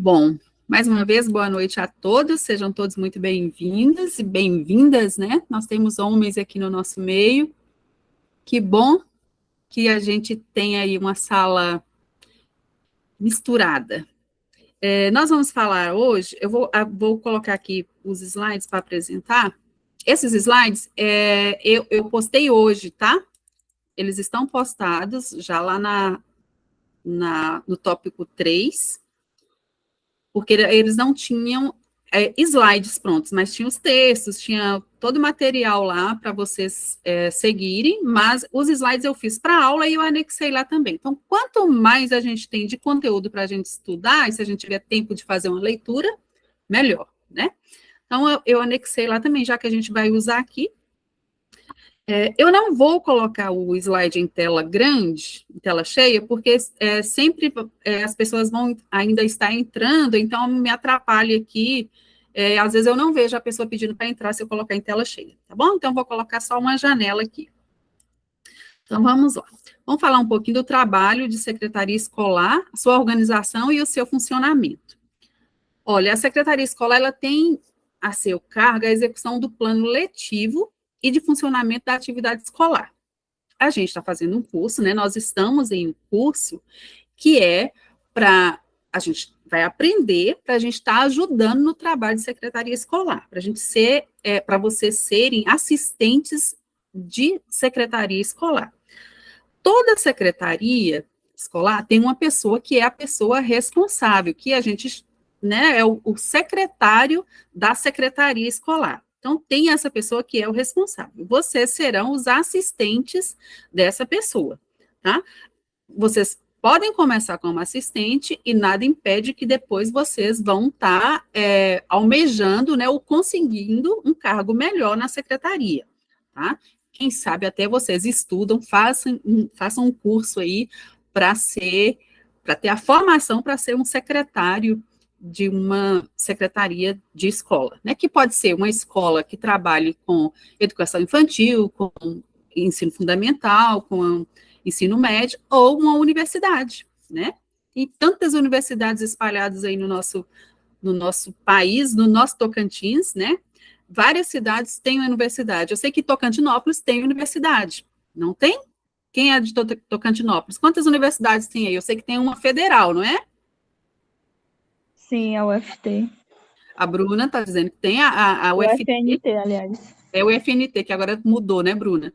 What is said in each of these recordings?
Bom, mais uma vez, boa noite a todos, sejam todos muito bem-vindos e bem-vindas, né? Nós temos homens aqui no nosso meio. Que bom que a gente tem aí uma sala misturada. Nós vamos falar hoje, eu vou colocar aqui os slides para apresentar. Esses slides eu postei hoje, tá? Eles estão postados já lá no tópico 3, porque eles não tinham slides prontos, mas tinha os textos, tinha todo o material lá para vocês seguirem, mas os slides eu fiz para aula e eu anexei lá também. Então, quanto mais a gente tem de conteúdo para a gente estudar, e se a gente tiver tempo de fazer uma leitura, melhor, né? Então, eu anexei lá também, já que a gente vai usar aqui. Eu não vou colocar o slide em tela grande, em tela cheia, porque sempre as pessoas vão ainda estar entrando, então me atrapalha aqui. Às vezes eu não vejo a pessoa pedindo para entrar se eu colocar em tela cheia, tá bom? Então, vou colocar só uma janela aqui. Então, vamos lá. Vamos falar um pouquinho do trabalho de secretaria escolar, sua organização e o seu funcionamento. Olha, a secretaria escolar, ela tem a seu cargo a execução do plano letivo e de funcionamento da atividade escolar. A gente está fazendo um curso, né? Nós estamos em um curso que a gente vai aprender para a gente estar ajudando no trabalho de secretaria escolar, para a gente para vocês serem assistentes de secretaria escolar. Toda secretaria escolar tem uma pessoa que é a pessoa responsável, que a gente, né, é o secretário da secretaria escolar. Então, tem essa pessoa que é o responsável. Vocês serão os assistentes dessa pessoa, tá? Vocês podem começar como assistente e nada impede que depois vocês vão estar almejando, né, ou conseguindo um cargo melhor na secretaria, tá? Quem sabe até vocês estudam, façam um curso aí para ter a formação para ser um secretário de uma secretaria de escola, né? Que pode ser uma escola que trabalhe com educação infantil, com ensino fundamental, com ensino médio, ou uma universidade, né? Tem tantas universidades espalhadas aí no nosso país, no nosso Tocantins, né? Várias cidades têm universidade. Eu sei que Tocantinópolis tem universidade, não tem? Quem é de Tocantinópolis? Quantas universidades tem aí? Eu sei que tem uma federal, não é? Sim, a UFT. A Bruna está dizendo que tem a UFT. UFNT, aliás. É o UFNT, que agora mudou, né, Bruna?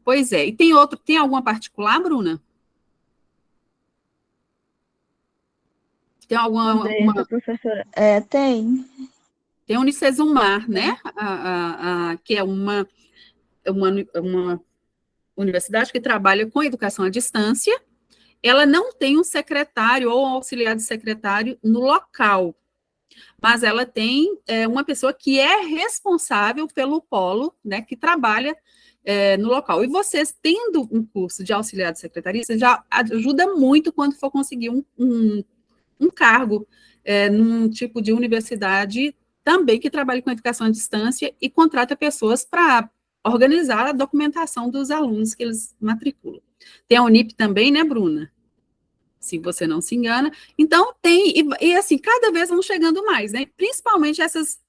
Pois é. E tem alguma particular, Bruna? Tem alguma... Andressa, professora. Tem. Tem a Unicesumar, né? Que é uma universidade que trabalha com educação à distância. Ela não tem um secretário ou um auxiliar de secretário no local, mas ela tem uma pessoa que é responsável pelo polo, né, que trabalha no local. E vocês, tendo um curso de auxiliar de secretaria, já ajuda muito quando for conseguir um cargo num tipo de universidade também que trabalha com educação à distância e contrata pessoas para organizar a documentação dos alunos que eles matriculam. Tem a Unip também, né, Bruna? Se você não se engana. Então, e assim, cada vez vão chegando mais, né? Principalmente essas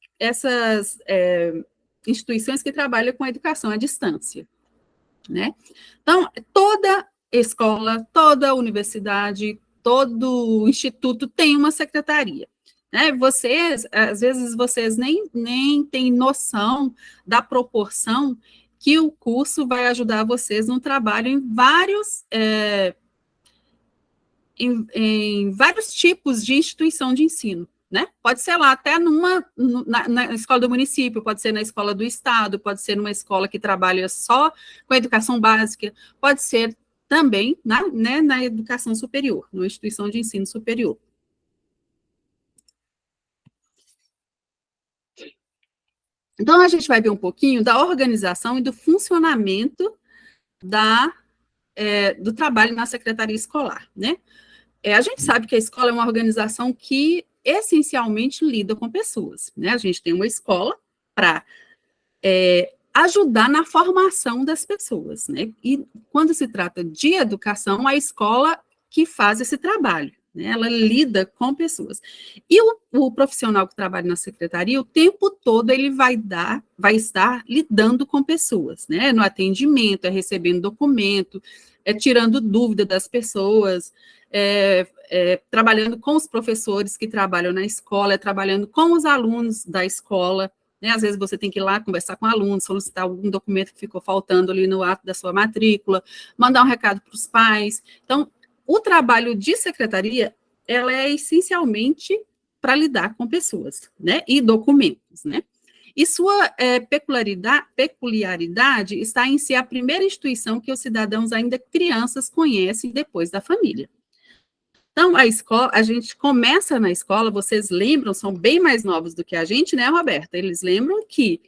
instituições que trabalham com a educação à distância, né? Então, toda escola, toda universidade, todo instituto tem uma secretaria, né? Às vezes, vocês nem têm noção da proporção que o curso vai ajudar vocês no trabalho em vários tipos de instituição de ensino, né? Pode ser lá até na escola do município, pode ser na escola do estado, pode ser numa escola que trabalha só com a educação básica, pode ser também na educação superior, numa instituição de ensino superior. Então, a gente vai ver um pouquinho da organização e do funcionamento do trabalho na secretaria escolar, né? A gente sabe que a escola é uma organização que essencialmente lida com pessoas, né? A gente tem uma escola para ajudar na formação das pessoas, né? E quando se trata de educação, a escola que faz esse trabalho, né? Ela lida com pessoas. E o profissional que trabalha na secretaria, o tempo todo ele vai estar lidando com pessoas, né? No atendimento, recebendo documento, tirando dúvida das pessoas, trabalhando com os professores que trabalham na escola, trabalhando com os alunos da escola, né? Às vezes você tem que ir lá conversar com o aluno, solicitar algum documento que ficou faltando ali no ato da sua matrícula, mandar um recado para os pais. Então, o trabalho de secretaria, ela é essencialmente para lidar com pessoas, né? E documentos, né? E sua peculiaridade está em ser a primeira instituição que os cidadãos ainda crianças conhecem depois da família. Então, a escola, a gente começa na escola, vocês lembram, são bem mais novos do que a gente, né, Roberta? Eles lembram que,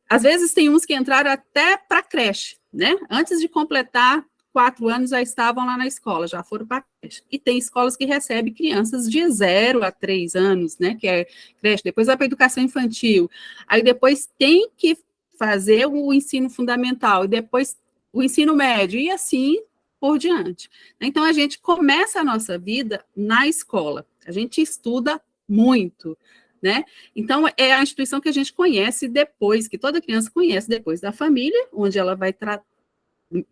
às vezes, tem uns que entraram até para a creche, né? Antes de completar 4 anos, já estavam lá na escola, já foram para a creche. E tem escolas que recebem crianças de 0 a 3 anos, né? Que é creche, depois vai para a educação infantil. Aí depois tem que fazer o ensino fundamental, e depois o ensino médio, e assim por diante. Então, a gente começa a nossa vida na escola. A gente estuda muito, né? Então, é a instituição que a gente conhece depois, que toda criança conhece depois da família, onde ela vai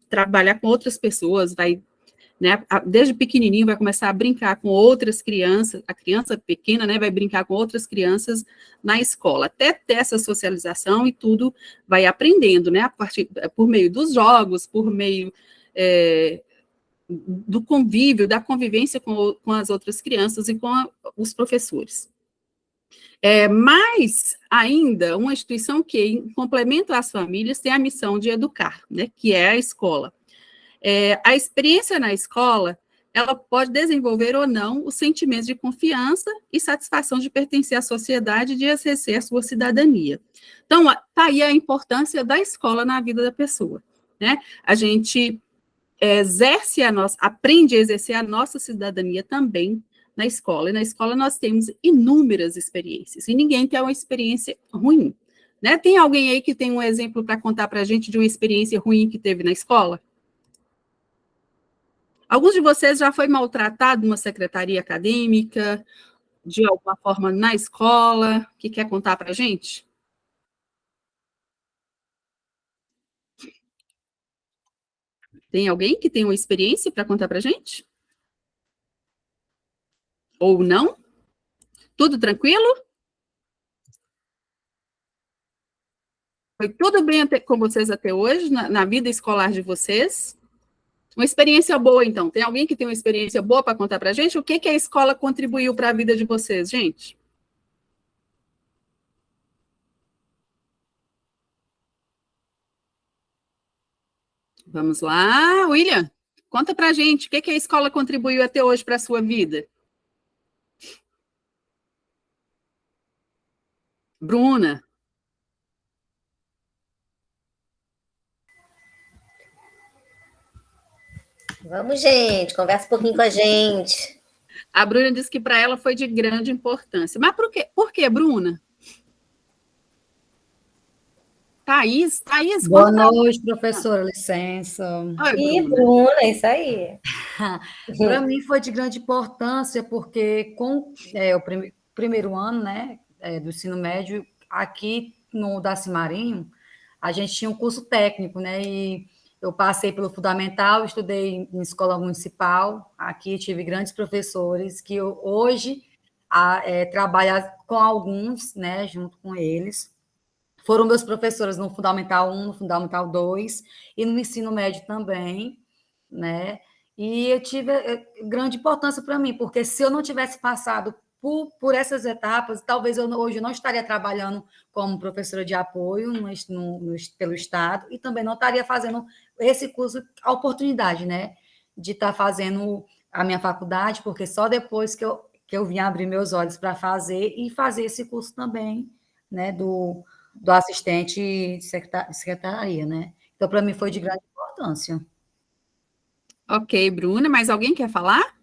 trabalhar com outras pessoas, vai, né, desde pequenininho vai começar a brincar com outras crianças, a criança pequena, né, vai brincar com outras crianças na escola, até ter essa socialização e tudo vai aprendendo, né, por meio dos jogos, por meio do convívio, da convivência com as outras crianças e com os professores. Mas, ainda, uma instituição que, em complemento às famílias, tem a missão de educar, né, que é a escola. A experiência na escola, ela pode desenvolver ou não os sentimentos de confiança e satisfação de pertencer à sociedade e de exercer a sua cidadania. Então, está aí a importância da escola na vida da pessoa, né? A gente aprende a exercer a nossa cidadania também na escola. E na escola nós temos inúmeras experiências, e ninguém tem uma experiência ruim, né? Tem alguém aí que tem um exemplo para contar para a gente de uma experiência ruim que teve na escola? Alguns de vocês já foi maltratado numa secretaria acadêmica, de alguma forma na escola, que quer contar para a gente? Tem alguém que tem uma experiência para contar para a gente? Ou não? Tudo tranquilo? Foi tudo bem com vocês até hoje, na vida escolar de vocês? Uma experiência boa, então. Tem alguém que tem uma experiência boa para contar para a gente? O que a escola contribuiu para a vida de vocês, gente? Vamos lá, William, conta para a gente. O que a escola contribuiu até hoje para a sua vida? Bruna. Vamos, gente, conversa um pouquinho com a gente. A Bruna disse que para ela foi de grande importância. Mas por quê, Bruna? Thaís, Boa noite, professora, licença. Oi, E Bruna. Bruna, isso aí. Para mim foi de grande importância, porque com o primeiro ano, né, do ensino médio, aqui no Daci Marinho, a gente tinha um curso técnico, né, e eu passei pelo fundamental, estudei em escola municipal, aqui tive grandes professores que eu, hoje trabalho com alguns, né, junto com eles. Foram meus professores no Fundamental 1, no Fundamental 2 e no ensino médio também, né? E eu tive grande importância para mim, porque se eu não tivesse passado por essas etapas, talvez hoje eu não estaria trabalhando como professora de apoio pelo Estado e também não estaria fazendo esse curso, a oportunidade, né? De estar fazendo a minha faculdade, porque só depois que eu vim abrir meus olhos para fazer e fazer esse curso também, né? Do assistente de secretaria, né? Então, para mim, foi de grande importância. Ok, Bruna, mas alguém quer falar?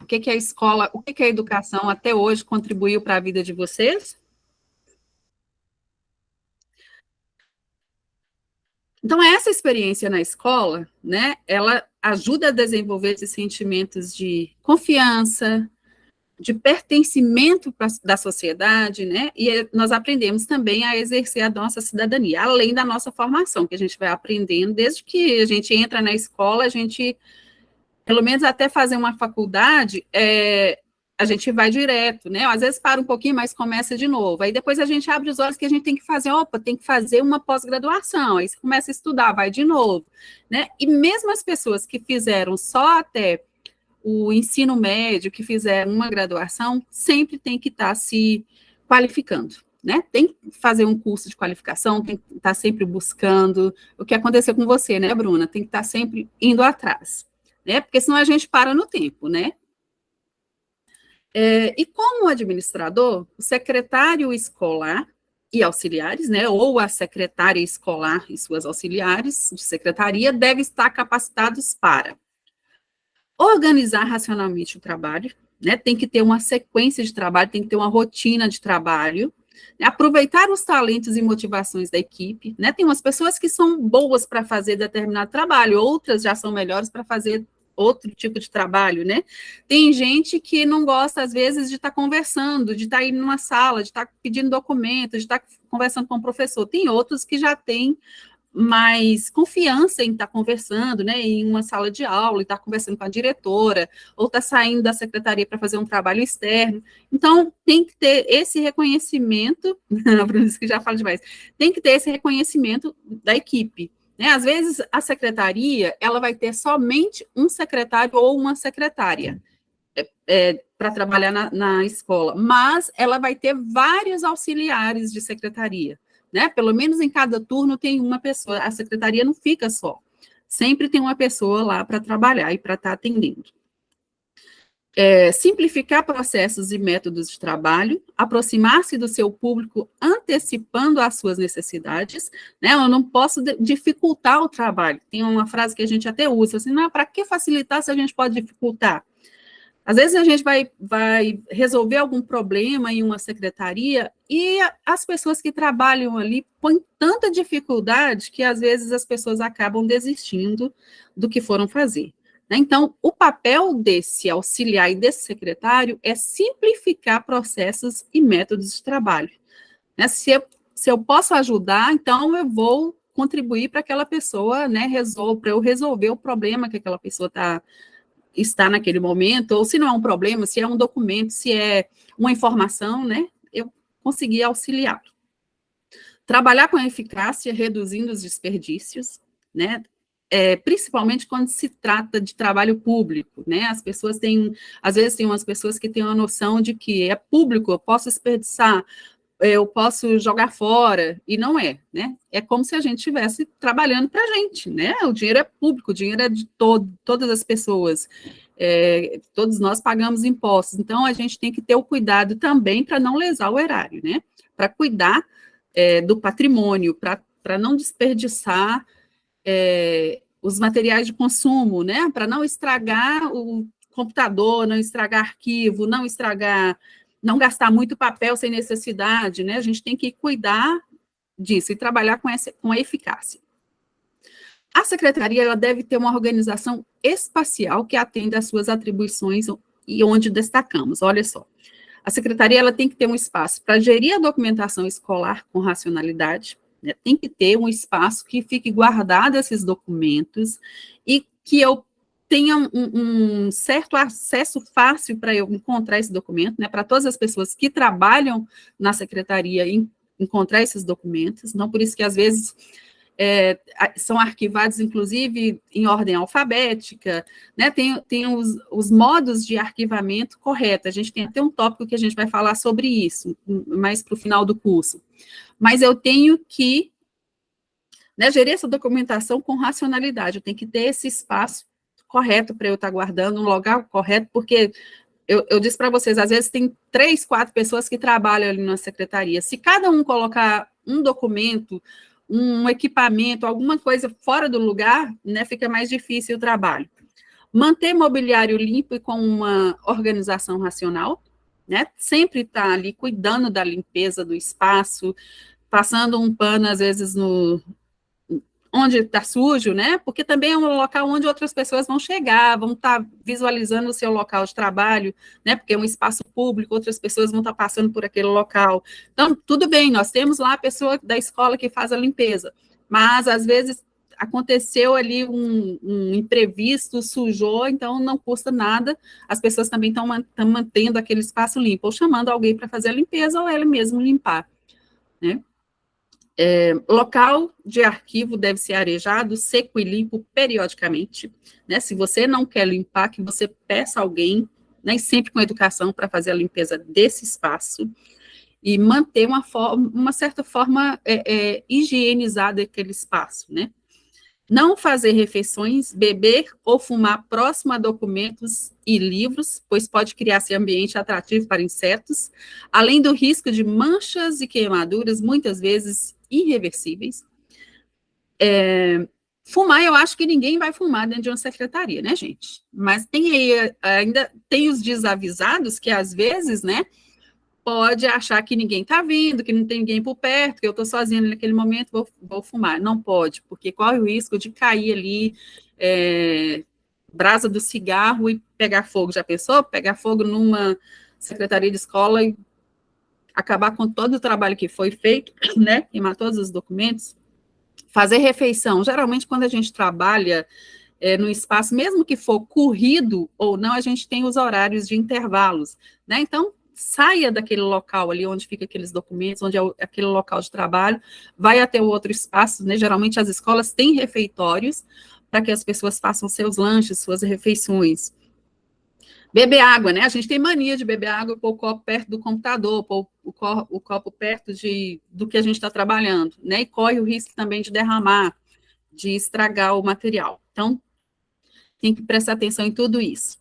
O que a escola, o que a educação até hoje contribuiu para a vida de vocês? Então, essa experiência na escola, né, ela ajuda a desenvolver esses sentimentos de confiança, de pertencimento da sociedade, né? E nós aprendemos também a exercer a nossa cidadania, além da nossa formação, que a gente vai aprendendo desde que a gente entra na escola, a gente, pelo menos até fazer uma faculdade, a gente vai direto, né? Às vezes para um pouquinho, mas começa de novo. Aí depois a gente abre os olhos que a gente tem que fazer, tem que fazer uma pós-graduação. Aí você começa a estudar, vai de novo, né? E mesmo as pessoas que fizeram só até o ensino médio, que fizeram uma graduação, sempre tem que estar se qualificando, né? Tem que fazer um curso de qualificação, tem que estar sempre buscando. O que aconteceu com você, né, Bruna? Tem que estar sempre indo atrás, né? Porque senão a gente para no tempo, né? E como administrador, o secretário escolar e auxiliares, né, ou a secretária escolar e suas auxiliares de secretaria devem estar capacitados para organizar racionalmente o trabalho, né, tem que ter uma sequência de trabalho, tem que ter uma rotina de trabalho, né, aproveitar os talentos e motivações da equipe, né, tem umas pessoas que são boas para fazer determinado trabalho, outras já são melhores para fazer outro tipo de trabalho, né? Tem gente que não gosta, às vezes, de estar conversando, de estar indo numa sala, de estar pedindo documentos, de estar conversando com o professor. Tem outros que já têm mais confiança em estar conversando, né, em uma sala de aula, e estar conversando com a diretora, ou estar saindo da secretaria para fazer um trabalho externo. Então, tem que ter esse reconhecimento, a Bruna disse que já fala demais, tem que ter esse reconhecimento da equipe. Né? Às vezes, a secretaria, ela vai ter somente um secretário ou uma secretária para trabalhar na escola, mas ela vai ter vários auxiliares de secretaria, né? Pelo menos em cada turno tem uma pessoa, a secretaria não fica só, sempre tem uma pessoa lá para trabalhar e para estar atendendo. Simplificar processos e métodos de trabalho, aproximar-se do seu público antecipando as suas necessidades, né? Eu não posso dificultar o trabalho. Tem uma frase que a gente até usa, assim, não, para que facilitar se a gente pode dificultar? Às vezes a gente vai resolver algum problema em uma secretaria e as pessoas que trabalham ali põem tanta dificuldade que às vezes as pessoas acabam desistindo do que foram fazer. Então, o papel desse auxiliar e desse secretário é simplificar processos e métodos de trabalho. Né? Se eu posso ajudar, então eu vou contribuir para aquela pessoa, né, para eu resolver o problema que aquela pessoa está naquele momento, ou se não é um problema, se é um documento, se é uma informação, né, eu consegui auxiliar. Trabalhar com eficácia, reduzindo os desperdícios, né, principalmente quando se trata de trabalho público, né, as pessoas às vezes tem umas pessoas que têm uma noção de que é público, eu posso desperdiçar, eu posso jogar fora, e não é, né? É como se a gente estivesse trabalhando para a gente, né? O dinheiro é público, o dinheiro é de todas as pessoas, todos nós pagamos impostos, então a gente tem que ter o cuidado também para não lesar o erário, né? Para cuidar do patrimônio, para não desperdiçar os materiais de consumo, né? Para não estragar o computador, não estragar arquivo, não gastar muito papel sem necessidade, né? A gente tem que cuidar disso e trabalhar com a eficácia. A secretaria ela deve ter uma organização espacial que atenda às suas atribuições e onde destacamos. Olha só, a secretaria ela tem que ter um espaço para gerir a documentação escolar com racionalidade, né? Tem que ter um espaço que fique guardado esses documentos e que eu tenha um certo acesso fácil para eu encontrar esse documento, né, para todas as pessoas que trabalham na secretaria encontrar esses documentos, não por isso que às vezes são arquivados, inclusive, em ordem alfabética, né, tem os modos de arquivamento correto, a gente tem até um tópico que a gente vai falar sobre isso, mais para o final do curso, mas eu tenho que, né, gerir essa documentação com racionalidade, eu tenho que ter esse espaço correto para eu estar guardando, um lugar correto, porque eu disse para vocês, às vezes tem 3, 4 pessoas que trabalham ali na secretaria, se cada um colocar um documento, um equipamento, alguma coisa fora do lugar, né, fica mais difícil o trabalho. Manter mobiliário limpo e com uma organização racional, né, sempre estar ali cuidando da limpeza do espaço, passando um pano, às vezes, onde está sujo, né? Porque também é um local onde outras pessoas vão chegar, vão estar visualizando o seu local de trabalho, né? Porque é um espaço público, outras pessoas vão estar passando por aquele local. Então, tudo bem, nós temos lá a pessoa da escola que faz a limpeza, mas às vezes aconteceu ali um imprevisto, sujou, então não custa nada, as pessoas também estão mantendo aquele espaço limpo, ou chamando alguém para fazer a limpeza, ou ela mesmo limpar, né? Local de arquivo deve ser arejado, seco e limpo periodicamente, né? Se você não quer limpar, que você peça alguém, né, sempre com educação, para fazer a limpeza desse espaço, e manter uma certa forma higienizada aquele espaço, né? Não fazer refeições, beber ou fumar próximo a documentos e livros, pois pode criar esse ambiente atrativo para insetos, além do risco de manchas e queimaduras, muitas vezes irreversíveis. Fumar, eu acho que ninguém vai fumar dentro de uma secretaria, né, gente? Mas ainda tem os desavisados que, às vezes, né, pode achar que ninguém está vindo, que não tem ninguém por perto, que eu estou sozinha naquele momento, vou fumar. Não pode, porque corre o risco de cair ali brasa do cigarro e pegar fogo. Já pensou? Pegar fogo numa secretaria de escola e acabar com todo o trabalho que foi feito, né? Queimar todos os documentos. Fazer refeição. Geralmente, quando a gente trabalha no espaço, mesmo que for corrido ou não, a gente tem os horários de intervalos, né? Então, saia daquele local ali onde ficam aqueles documentos, onde é aquele local de trabalho, vai até o outro espaço, né? Geralmente as escolas têm refeitórios para que as pessoas façam seus lanches, suas refeições. Beber água, né? A gente tem mania de beber água, pôr o copo perto do computador, pôr o copo perto do que a gente está trabalhando, né? E corre o risco também de derramar, de estragar o material. Então, tem que prestar atenção em tudo isso.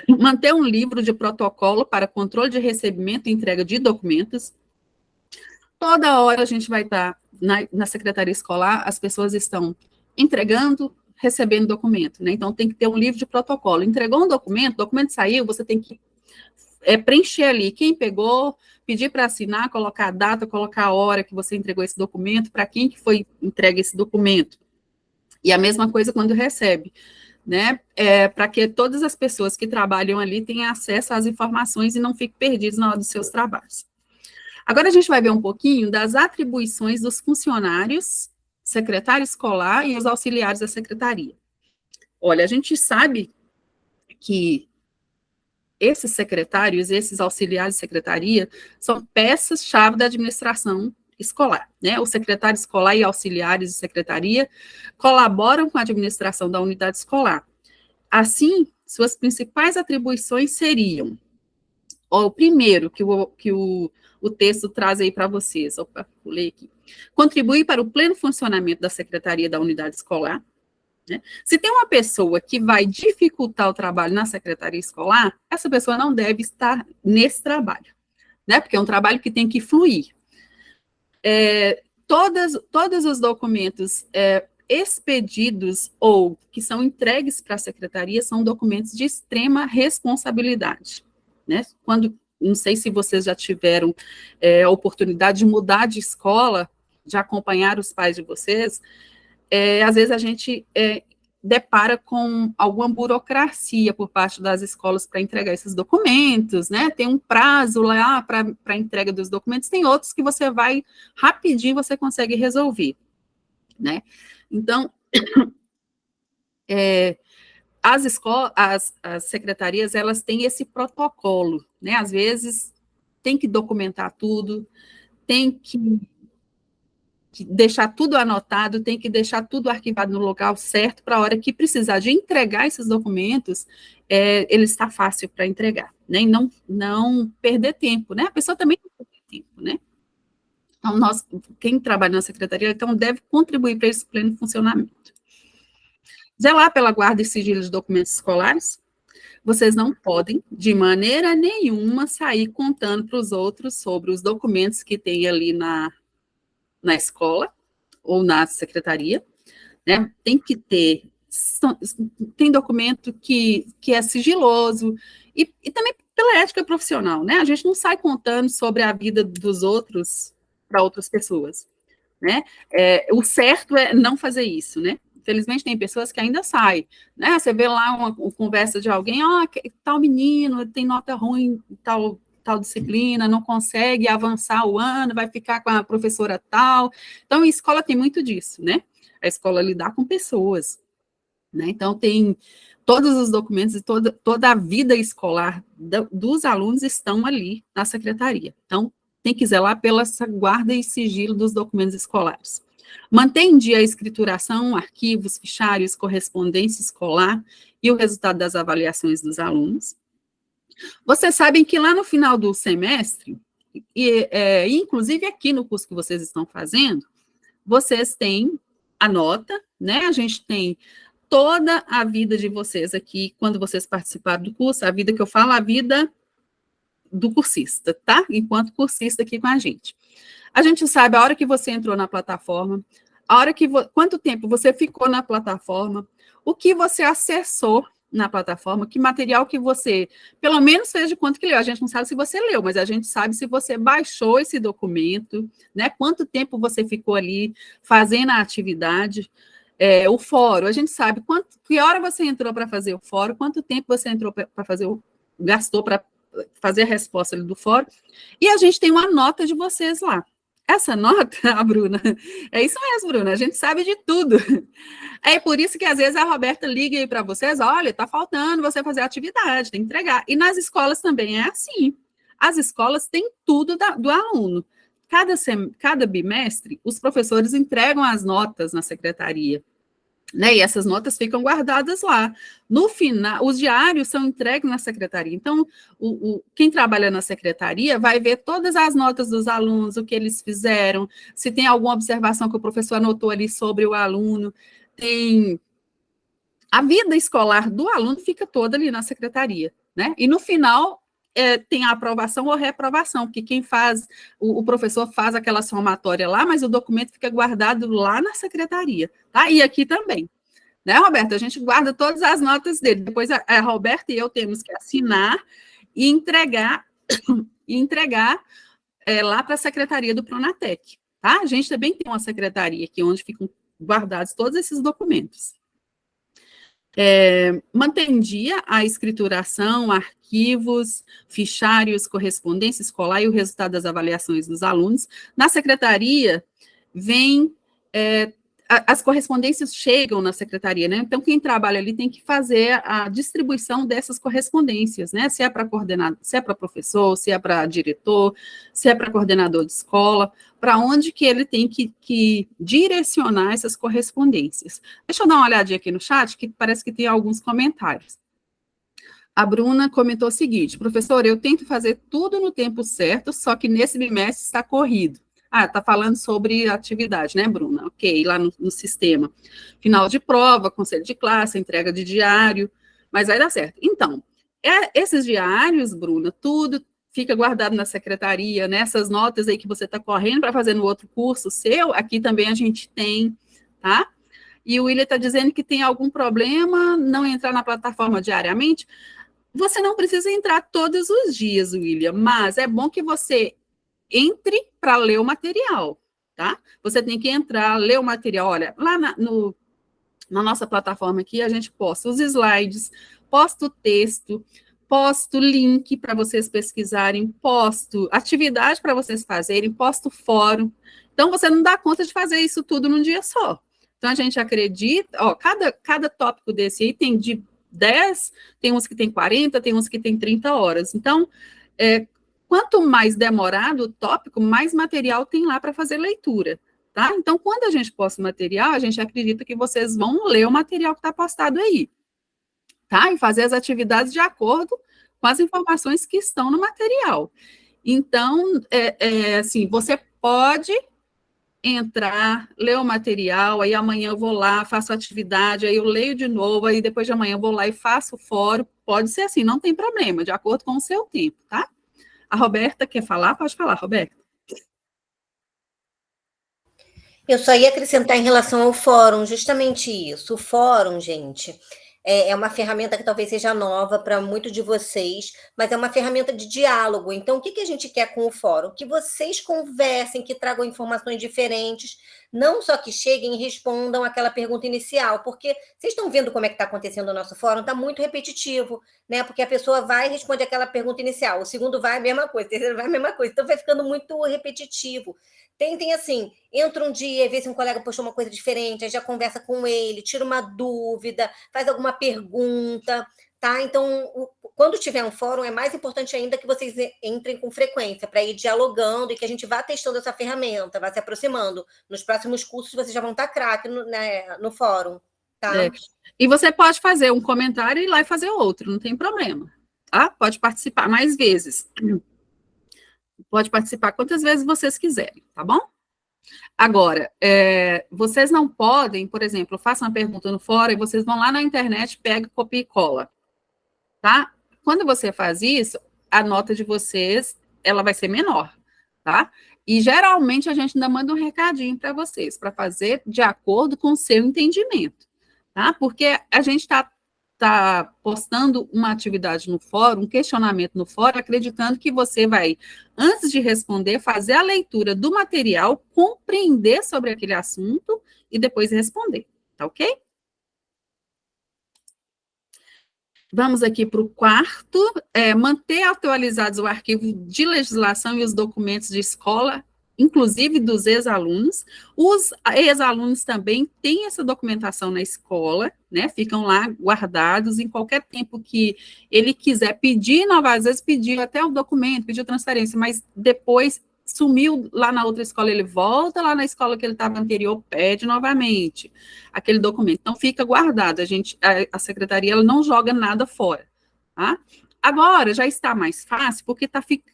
Manter um livro de protocolo para controle de recebimento e entrega de documentos. Toda hora a gente vai estar na secretaria escolar, as pessoas estão entregando, recebendo documento, né? Então, tem que ter um livro de protocolo. Entregou um documento, o documento saiu, você tem que preencher ali quem pegou, pedir para assinar, colocar a data, colocar a hora que você entregou esse documento, para quem que foi entregue esse documento. E a mesma coisa quando recebe, né? Para que todas as pessoas que trabalham ali tenham acesso às informações e não fiquem perdidos na hora dos seus trabalhos. Agora a gente vai ver um pouquinho das atribuições dos funcionários, secretário escolar e os auxiliares da secretaria. Olha, a gente sabe que esses secretários, esses auxiliares de secretaria, são peças-chave da administração escolar, né? O secretário escolar e auxiliares de secretaria colaboram com a administração da unidade escolar. Assim, suas principais atribuições seriam, o primeiro que o texto traz aí para vocês, opa, pulei aqui, contribuir para o pleno funcionamento da secretaria da unidade escolar, né? Se tem uma pessoa que vai dificultar o trabalho na secretaria escolar, essa pessoa não deve estar nesse trabalho, né? Porque é um trabalho que tem que fluir. Todos os documentos expedidos ou que são entregues para a secretaria são documentos de extrema responsabilidade, né? Não sei se vocês já tiveram a oportunidade de mudar de escola, de acompanhar os pais de vocês, às vezes a gente depara com alguma burocracia por parte das escolas para entregar esses documentos, né? Tem um prazo lá para entrega dos documentos, tem outros que você vai rapidinho, você consegue resolver, né? Então, as secretarias, elas têm esse protocolo, né? Às vezes, tem que documentar tudo, tem que deixar tudo anotado, tem que deixar tudo arquivado no local certo, para a hora que precisar de entregar esses documentos, ele está fácil para entregar, né? E não perder tempo, né? A pessoa também não perde tempo, né? Então, quem trabalha na secretaria, então, deve contribuir para esse pleno funcionamento. Zelar pela guarda e sigilo de documentos escolares. Vocês não podem, de maneira nenhuma, sair contando para os outros sobre os documentos que tem ali na escola ou na secretaria, né? Tem que ter, tem documento que é sigiloso, e também pela ética profissional, né? A gente não sai contando sobre a vida dos outros para outras pessoas. né? O certo é não fazer isso, né? Infelizmente, tem pessoas que ainda saem, né? Você vê lá uma conversa de alguém, tal menino tem nota ruim, tal disciplina, não consegue avançar o ano, vai ficar com a professora tal. Então, a escola tem muito disso, né? A escola lidar com pessoas, né? Então, tem todos os documentos e toda a vida escolar dos alunos estão ali na secretaria. Então, tem que zelar pela guarda e sigilo dos documentos escolares. Mantém em dia a escrituração, arquivos, fichários, correspondência escolar e o resultado das avaliações dos alunos. Vocês sabem que lá no final do semestre, inclusive aqui no curso que vocês estão fazendo, vocês têm a nota, né? A gente tem toda a vida de vocês aqui, quando vocês participaram do curso, a vida que eu falo, a vida do cursista, tá? Enquanto cursista aqui com a gente. A gente sabe a hora que você entrou na plataforma, quanto tempo você ficou na plataforma, o que você acessou na plataforma, que material que você, pelo menos fez de quanto que leu. A gente não sabe se você leu, mas a gente sabe se você baixou esse documento, né? Quanto tempo você ficou ali fazendo a atividade. O fórum, a gente sabe que hora você entrou para fazer o fórum, quanto tempo você entrou para fazer gastou para fazer a resposta ali do fórum, e a gente tem uma nota de vocês lá. Essa nota, a Bruna, é isso mesmo, Bruna, a gente sabe de tudo. É por isso que às vezes a Roberta liga aí para vocês, olha, está faltando você fazer a atividade, tem que entregar. E nas escolas também é assim. As escolas têm tudo do aluno. Cada bimestre, os professores entregam as notas na secretaria, né? E essas notas ficam guardadas lá. No final, os diários são entregues na secretaria. Então, quem trabalha na secretaria vai ver todas as notas dos alunos, o que eles fizeram, se tem alguma observação que o professor anotou ali sobre o aluno. A vida escolar do aluno fica toda ali na secretaria, né? E no final tem a aprovação ou reprovação, porque quem faz, o professor faz aquela somatória lá, mas o documento fica guardado lá na secretaria, tá? E aqui também, né, Roberta? A gente guarda todas as notas dele, depois a Roberta e eu temos que assinar e entregar lá para a secretaria do Pronatec, tá? A gente também tem uma secretaria aqui, onde ficam guardados todos esses documentos. Mantém em dia a escrituração, arquivos, fichários, correspondência escolar e o resultado das avaliações dos alunos. Na secretaria, as correspondências chegam na secretaria, né? Então, quem trabalha ali tem que fazer a distribuição dessas correspondências, né? Se é para coordenador, se é para professor, se é para diretor, se é para coordenador de escola, para onde que ele tem que direcionar essas correspondências. Deixa eu dar uma olhadinha aqui no chat, que parece que tem alguns comentários. A Bruna comentou o seguinte: professor, eu tento fazer tudo no tempo certo, só que nesse bimestre está corrido. Está falando sobre atividade, né, Bruna? Ok, lá no sistema. Final de prova, conselho de classe, entrega de diário, mas vai dar certo. Então, esses diários, Bruna, tudo fica guardado na secretaria, né? Essas notas aí que você está correndo para fazer no outro curso seu, aqui também a gente tem, tá? E o William está dizendo que tem algum problema não entrar na plataforma diariamente. Você não precisa entrar todos os dias, William, mas é bom que você entre para ler o material, tá? Você tem que entrar, ler o material. Olha, lá na nossa plataforma aqui, a gente posta os slides, posta o texto, posto link para vocês pesquisarem, posto atividade para vocês fazerem, posto fórum. Então, você não dá conta de fazer isso tudo num dia só. Então, a gente acredita, cada tópico desse aí tem de 10, tem uns que tem 40, tem uns que tem 30 horas. Então, quanto mais demorado o tópico, mais material tem lá para fazer leitura, tá? Então, quando a gente posta o material, a gente acredita que vocês vão ler o material que está postado aí, tá? E fazer as atividades de acordo com as informações que estão no material. Então, assim, você pode entrar, ler o material, aí amanhã eu vou lá, faço a atividade, aí eu leio de novo, aí depois de amanhã eu vou lá e faço o fórum. Pode ser assim, não tem problema, de acordo com o seu tempo, tá? A Roberta quer falar? Pode falar, Roberta. Eu só ia acrescentar em relação ao fórum, justamente isso. O fórum, gente, é uma ferramenta que talvez seja nova para muitos de vocês, mas é uma ferramenta de diálogo. Então, o que a gente quer com o fórum? Que vocês conversem, que tragam informações diferentes, não só que cheguem e respondam aquela pergunta inicial, porque vocês estão vendo como é que está acontecendo o nosso fórum, está muito repetitivo, né? Porque a pessoa vai e responde aquela pergunta inicial, o segundo vai a mesma coisa, o terceiro vai a mesma coisa, então vai ficando muito repetitivo. Tentem assim, entra um dia e vê se um colega postou uma coisa diferente, aí já conversa com ele, tira uma dúvida, faz alguma pergunta, tá? Então, quando tiver um fórum, é mais importante ainda que vocês entrem com frequência, para ir dialogando e que a gente vá testando essa ferramenta, vá se aproximando. Nos próximos cursos, vocês já vão estar craque no fórum, tá? E você pode fazer um comentário e ir lá e fazer outro, não tem problema, tá? Pode participar mais vezes. Pode participar quantas vezes vocês quiserem, tá bom? Agora, vocês não podem, por exemplo, façam uma pergunta no fórum e vocês vão lá na internet, pega, copia e cola, tá? Quando você faz isso, a nota de vocês, ela vai ser menor, tá? E geralmente a gente ainda manda um recadinho para vocês, para fazer de acordo com o seu entendimento, tá? Porque a gente está postando uma atividade no fórum, um questionamento no fórum, acreditando que você vai, antes de responder, fazer a leitura do material, compreender sobre aquele assunto e depois responder, tá ok? Vamos aqui para o quarto, manter atualizados o arquivo de legislação e os documentos de escola, inclusive dos ex-alunos. Os ex-alunos também têm essa documentação na escola, né? Ficam lá guardados em qualquer tempo que ele quiser pedir, às vezes pediu até o documento, pediu transferência, mas depois sumiu lá na outra escola, ele volta lá na escola que ele estava anterior, pede novamente aquele documento. Então, fica guardado. A secretaria ela não joga nada fora, tá? Agora, já está mais fácil, porque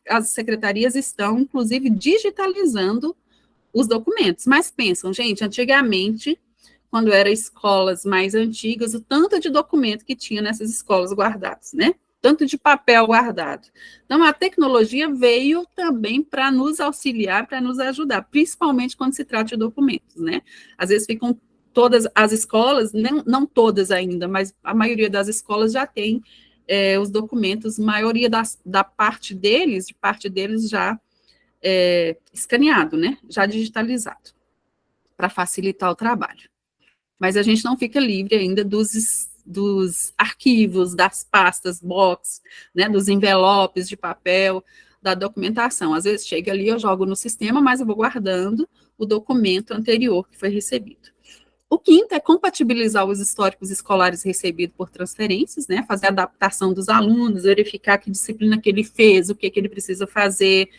as secretarias estão, inclusive, digitalizando os documentos. Mas pensam, gente, antigamente, quando eram escolas mais antigas, o tanto de documento que tinha nessas escolas guardados, né? Tanto de papel guardado. Então, a tecnologia veio também para nos auxiliar, para nos ajudar, principalmente quando se trata de documentos, né? Às vezes ficam todas as escolas, não todas ainda, mas a maioria das escolas já tem os documentos, maioria de parte deles já escaneado, né? Já digitalizado, para facilitar o trabalho. Mas a gente não fica livre ainda dos arquivos, das pastas, box, né? Dos envelopes de papel, da documentação. Às vezes chega ali, eu jogo no sistema, mas eu vou guardando o documento anterior que foi recebido. O quinto é compatibilizar os históricos escolares recebidos por transferências, né? Fazer a adaptação dos alunos, verificar que disciplina que ele fez, o que ele precisa fazer,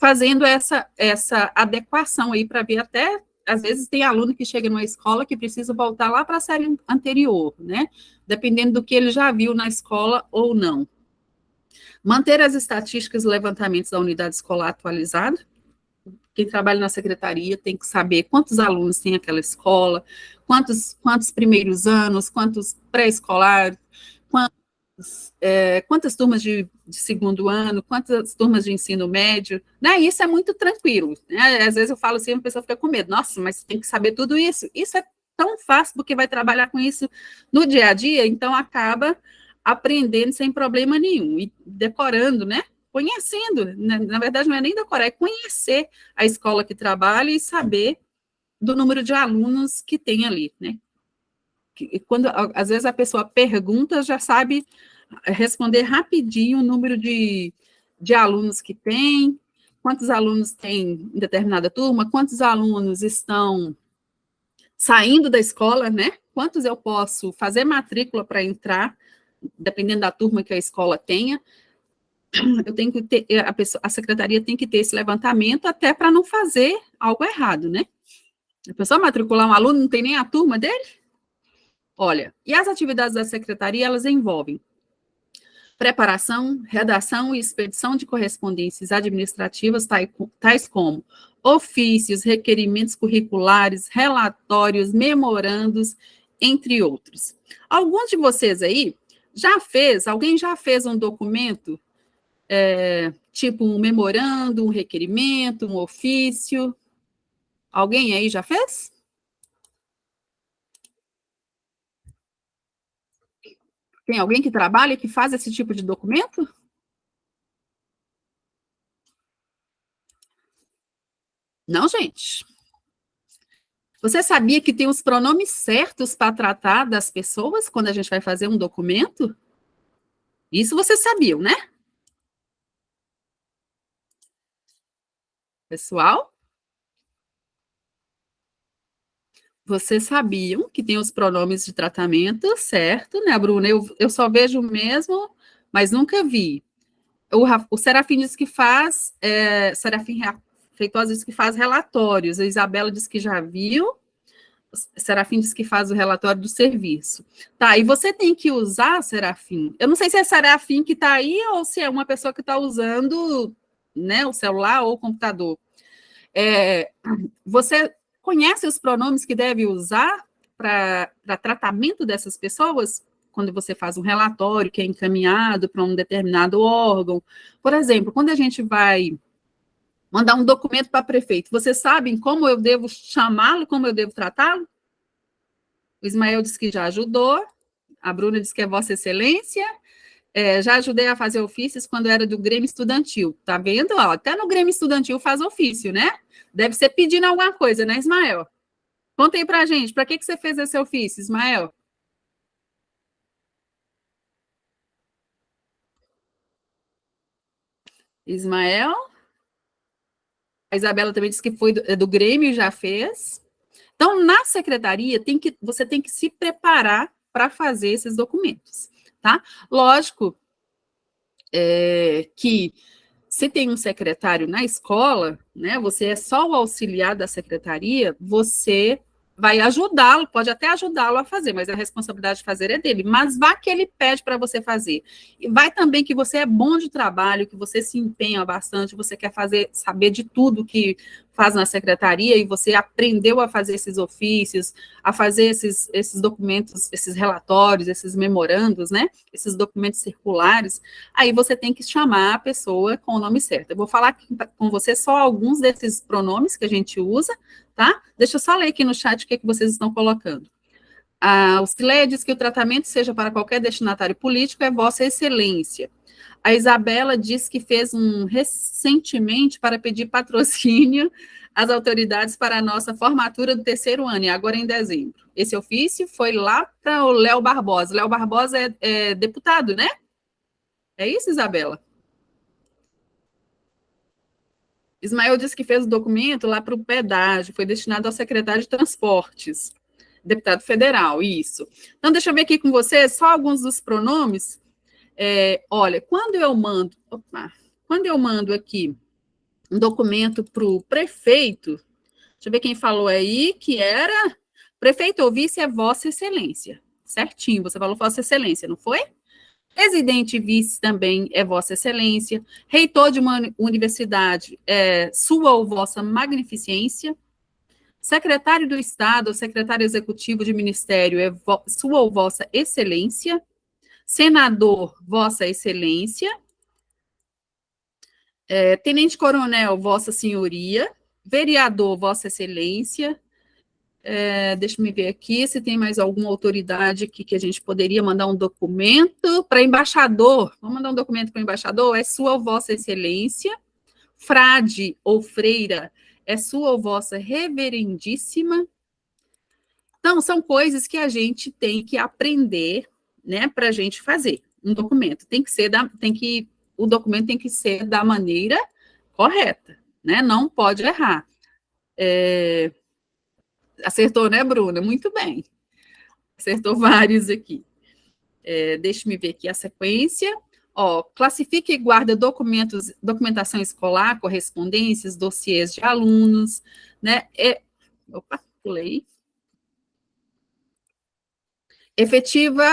fazendo essa adequação aí para ver até, às vezes tem aluno que chega numa escola que precisa voltar lá para a série anterior, né? Dependendo do que ele já viu na escola ou não. Manter as estatísticas e levantamentos da unidade escolar atualizado. Quem trabalha na secretaria tem que saber quantos alunos tem aquela escola, quantos primeiros anos, quantos pré-escolares, quantas turmas de segundo ano, quantas turmas de ensino médio, né? Isso é muito tranquilo, né? Às vezes eu falo assim, a pessoa fica com medo, nossa, mas tem que saber tudo isso. Isso é tão fácil, porque vai trabalhar com isso no dia a dia, então acaba aprendendo sem problema nenhum, e decorando, né? Conhecendo, na verdade não é nem decorar, é conhecer a escola que trabalha e saber do número de alunos que tem ali, né? Quando, às vezes, a pessoa pergunta, já sabe responder rapidinho o número de alunos que tem, quantos alunos tem em determinada turma, quantos alunos estão saindo da escola, né? Quantos eu posso fazer matrícula para entrar, dependendo da turma que a escola tenha. Eu tenho que ter, a secretaria tem que ter esse levantamento até para não fazer algo errado, né? A pessoa matricular um aluno, não tem nem a turma dele? Olha, e as atividades da secretaria, elas envolvem preparação, redação e expedição de correspondências administrativas, tais como ofícios, requerimentos curriculares, relatórios, memorandos, entre outros. Alguns de vocês aí alguém já fez um documento, tipo um memorando, um requerimento, um ofício? Alguém aí já fez? Tem alguém que trabalha e que faz esse tipo de documento? Não, gente. Você sabia que tem os pronomes certos para tratar das pessoas quando a gente vai fazer um documento? Isso vocês sabiam, né? Pessoal, vocês sabiam que tem os pronomes de tratamento certo, né, Bruna? Eu só vejo mesmo, mas nunca vi. O Serafim diz que faz, Serafim Feitosa diz que faz relatórios, a Isabela diz que já viu, o Serafim diz que faz o relatório do serviço. Tá, e você tem que usar, Serafim, eu não sei se é Serafim que está aí ou se é uma pessoa que está usando, né, o celular ou o computador. Você conhece os pronomes que deve usar para tratamento dessas pessoas? Quando você faz um relatório que é encaminhado para um determinado órgão. Por exemplo, quando a gente vai mandar um documento para prefeito, vocês sabem como eu devo chamá-lo, como eu devo tratá-lo? O Ismael disse que já ajudou, a Bruna disse que é Vossa Excelência, já ajudei a fazer ofícios quando era do Grêmio Estudantil. Tá vendo? Ó, até no Grêmio Estudantil faz ofício, né? Deve ser pedindo alguma coisa, né, Ismael? Conta aí pra gente, para que você fez esse ofício, Ismael? Ismael? A Isabela também disse que foi do Grêmio e já fez. Então, na secretaria, você tem que se preparar para fazer esses documentos, tá? Lógico que se tem um secretário na escola, né, você é só o auxiliar da secretaria, você vai ajudá-lo, pode até ajudá-lo a fazer, mas a responsabilidade de fazer é dele. Mas vá que ele pede para você fazer. E vai também que você é bom de trabalho, que você se empenha bastante, você quer saber de tudo que faz na secretaria e você aprendeu a fazer esses ofícios, a fazer esses documentos, esses relatórios, esses memorandos, né? Esses documentos circulares. Aí você tem que chamar a pessoa com o nome certo. Eu vou falar aqui com você só alguns desses pronomes que a gente usa, tá? Deixa eu só ler aqui no chat o que vocês estão colocando. O Cileia diz que o tratamento seja para qualquer destinatário político é Vossa Excelência. A Isabela diz que fez recentemente para pedir patrocínio às autoridades para a nossa formatura do 3º ano, e agora em dezembro. Esse ofício foi lá para o Léo Barbosa. Léo Barbosa é deputado, né? É isso, Isabela? Ismael disse que fez o documento lá para o pedágio, foi destinado ao secretário de Transportes, deputado federal, isso. Então, deixa eu ver aqui com você só alguns dos pronomes. Olha, quando eu mando aqui um documento para o prefeito, deixa eu ver quem falou aí, que era prefeito ou vice é Vossa Excelência, certinho, você falou Vossa Excelência, não foi? Presidente e vice também é Vossa Excelência. Reitor de uma universidade é Sua ou Vossa Magnificência. Secretário do Estado ou secretário executivo de ministério é Sua ou Vossa Excelência. Senador, Vossa Excelência. Tenente-coronel, Vossa Senhoria. Vereador, Vossa Excelência. Deixa eu ver aqui se tem mais alguma autoridade aqui que a gente poderia mandar um documento para embaixador. Vamos mandar um documento para o embaixador? É Sua ou Vossa Excelência. Frade ou freira é Sua ou Vossa Reverendíssima. Então, são coisas que a gente tem que aprender, né, para a gente fazer um documento. O documento tem que ser da maneira correta, né? Não pode errar. Acertou, né, Bruna? Muito bem. Acertou vários aqui. Deixa-me ver aqui a sequência. Classifica e guarda documentação escolar, correspondências, dossiês de alunos, né? Pulei. Efetiva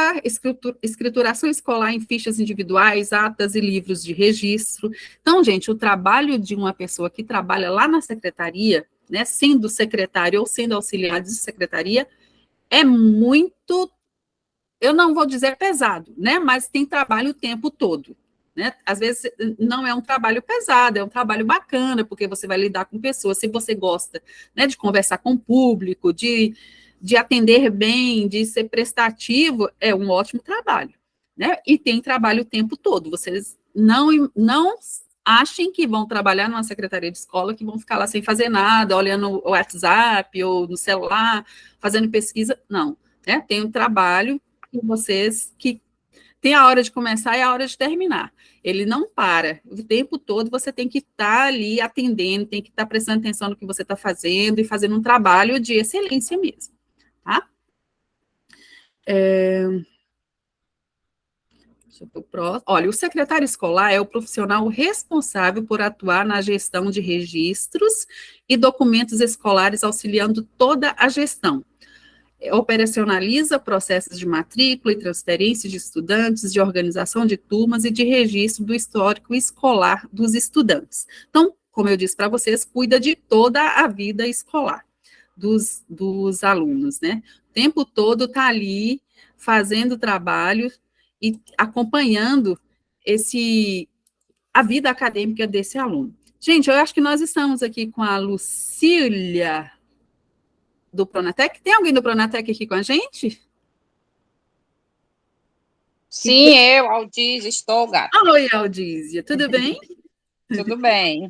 escrituração escolar em fichas individuais, atas e livros de registro. Então, gente, o trabalho de uma pessoa que trabalha lá na secretaria, né, sendo secretário ou sendo auxiliar de secretaria, é muito, eu não vou dizer pesado, né, mas tem trabalho o tempo todo, né? Às vezes não é um trabalho pesado, é um trabalho bacana, porque você vai lidar com pessoas, se você gosta, né, de conversar com o público, de atender bem, de ser prestativo, é um ótimo trabalho, né? E tem trabalho o tempo todo. Vocês não achem que vão trabalhar numa secretaria de escola, que vão ficar lá sem fazer nada, olhando o WhatsApp ou no celular, fazendo pesquisa. Não, né? Tem um trabalho que vocês que tem a hora de começar e a hora de terminar. Ele não para. O tempo todo você tem que estar ali atendendo, tem que estar prestando atenção no que você está fazendo e fazendo um trabalho de excelência mesmo, tá? Deixa eu ver o próximo. Olha, o secretário escolar é o profissional responsável por atuar na gestão de registros e documentos escolares, auxiliando toda a gestão. Operacionaliza processos de matrícula e transferência de estudantes, de organização de turmas e de registro do histórico escolar dos estudantes. Então, como eu disse para vocês, cuida de toda a vida escolar dos alunos, né? O tempo todo está ali fazendo trabalho e acompanhando a vida acadêmica desse aluno. Gente, eu acho que nós estamos aqui com a Lucília do Pronatec. Tem alguém do Pronatec aqui com a gente? Sim, eu, Aldísio, estou, gata. Oi, Aldísia, tudo bem? Tudo bem.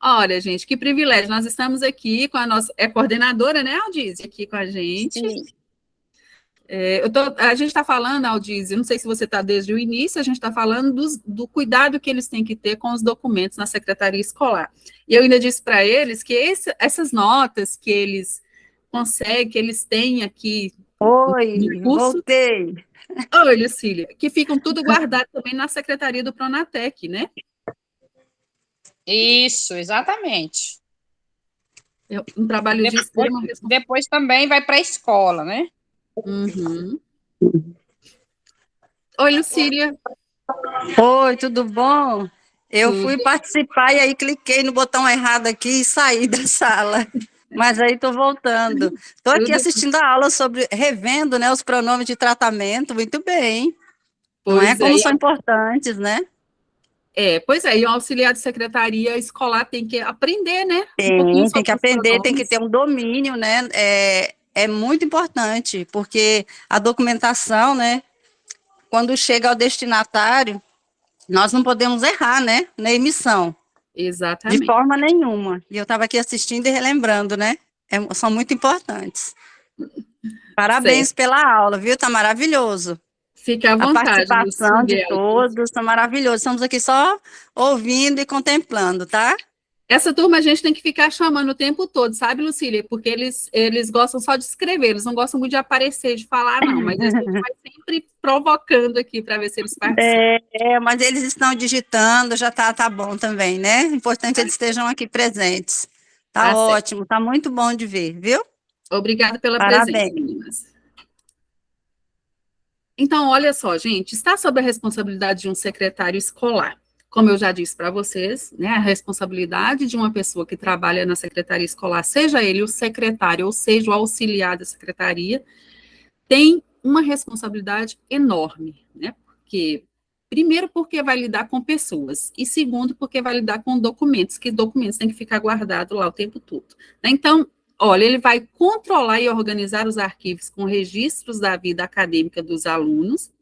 Olha, gente, que privilégio. Nós estamos aqui com a nossa coordenadora, né, Aldísia, aqui com a gente. Sim. A gente está falando, Aldísia, não sei se você está desde o início, a gente está falando do cuidado que eles têm que ter com os documentos na secretaria escolar. E eu ainda disse para eles que essas notas que eles conseguem, que eles têm aqui. Oi, voltei. Oi, Lucília, que ficam tudo guardado também na secretaria do Pronatec, né? Isso, exatamente. É um trabalho de extrema responsabilidade. Depois também vai para a escola, né? Uhum. Oi, Lucília. Oi, tudo bom? Eu fui participar e aí cliquei no botão errado aqui e saí da sala. Mas aí estou voltando. Estou aqui assistindo a aula revendo, né, os pronomes de tratamento, muito bem. Não é como são importantes, né? Pois é, e o auxiliar de secretaria escolar tem que aprender, né? Tem que aprender, tem que ter um domínio, né? É muito importante, porque a documentação, né, quando chega ao destinatário, nós não podemos errar, né, na emissão. Exatamente. De forma nenhuma. E eu estava aqui assistindo e relembrando, né? São muito importantes. Parabéns pela aula, viu? Está maravilhoso. Fica à vontade. A participação de todos está maravilhoso. Estamos aqui só ouvindo e contemplando, tá? Essa turma a gente tem que ficar chamando o tempo todo, sabe, Lucília? Porque eles gostam só de escrever, eles não gostam muito de aparecer, de falar, não. Mas a gente vai sempre provocando aqui para ver se eles participam. Mas eles estão digitando, já tá bom também, né? Importante que eles estejam aqui presentes. Tá ótimo, tá muito bom de ver, viu? Obrigada pela presença, meninas. Então, olha só, gente, está sob a responsabilidade de um secretário escolar. Como eu já disse para vocês, né, a responsabilidade de uma pessoa que trabalha na secretaria escolar, seja ele o secretário ou seja o auxiliar da secretaria, tem uma responsabilidade enorme, né? Primeiro, porque vai lidar com pessoas, e segundo, porque vai lidar com documentos, que documentos têm que ficar guardados lá o tempo todo. Então, olha, ele vai controlar e organizar os arquivos com registros da vida acadêmica dos alunos,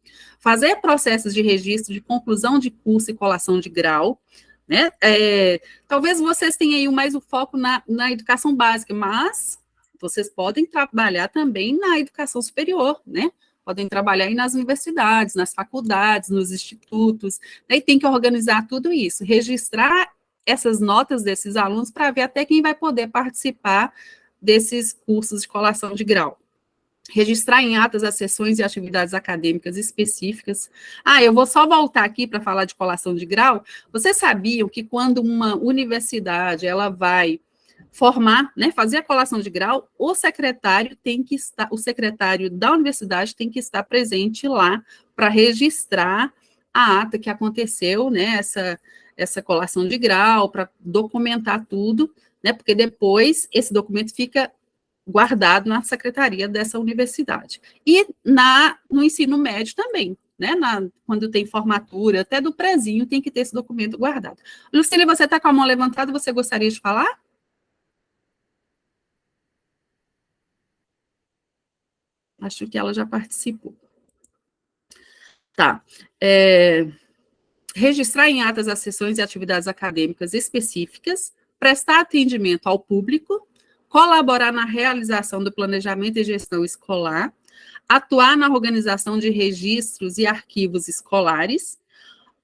fazer processos de registro de conclusão de curso e colação de grau, né? Talvez vocês tenham aí mais o foco na educação básica, mas vocês podem trabalhar também na educação superior, né? Podem trabalhar aí nas universidades, nas faculdades, nos institutos, né? E tem que organizar tudo isso, registrar essas notas desses alunos para ver até quem vai poder participar desses cursos de colação de grau. Registrar em atas as sessões e atividades acadêmicas específicas. Eu vou só voltar aqui para falar de colação de grau. Vocês sabiam que quando uma universidade ela vai formar, né, fazer a colação de grau, o secretário da universidade tem que estar presente lá para registrar a ata que aconteceu, né, essa colação de grau, para documentar tudo, né, porque depois esse documento fica guardado na secretaria dessa universidade. E no ensino médio também, né? Quando tem formatura, até do prezinho tem que ter esse documento guardado. Lucília, você está com a mão levantada, você gostaria de falar? Acho que ela já participou. Tá. Registrar em atas as sessões e atividades acadêmicas específicas, prestar atendimento ao público, colaborar na realização do planejamento e gestão escolar, atuar na organização de registros e arquivos escolares,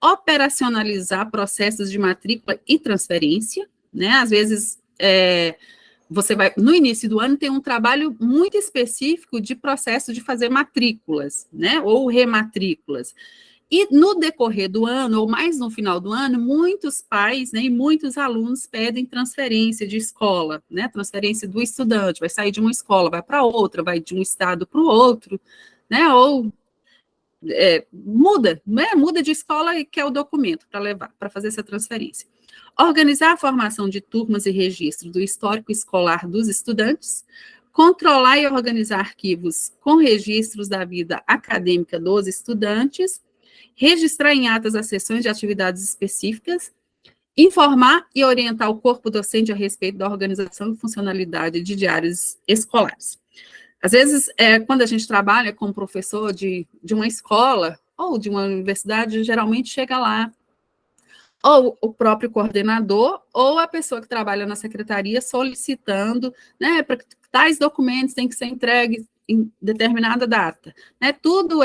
operacionalizar processos de matrícula e transferência, né? Às vezes, você vai, no início do ano, tem um trabalho muito específico de processo de fazer matrículas, né? Ou rematrículas. E no decorrer do ano, ou mais no final do ano, muitos pais, né, e muitos alunos pedem transferência de escola, né? Transferência do estudante, vai sair de uma escola, vai para outra, vai de um estado para o outro, né? Ou muda, né? Muda de escola e quer o documento para levar, para fazer essa transferência. Organizar a formação de turmas e registro do histórico escolar dos estudantes, controlar e organizar arquivos com registros da vida acadêmica dos estudantes, registrar em atas as sessões de atividades específicas, informar e orientar o corpo docente a respeito da organização e funcionalidade de diários escolares. Às vezes, quando a gente trabalha como professor de uma escola ou de uma universidade, geralmente chega lá ou o próprio coordenador, ou a pessoa que trabalha na secretaria solicitando, né, para que tais documentos têm que ser entregues em determinada data. Né, tudo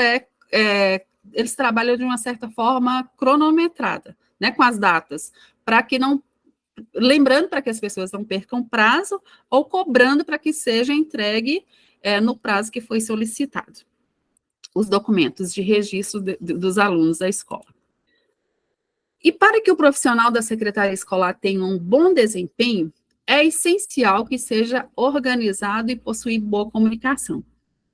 eles trabalham de uma certa forma cronometrada, né, com as datas, para que não, lembrando para que as pessoas não percam prazo, ou cobrando para que seja entregue no prazo que foi solicitado, os documentos de registro dos alunos da escola. E para que o profissional da secretaria escolar tenha um bom desempenho, é essencial que seja organizado e possuir boa comunicação.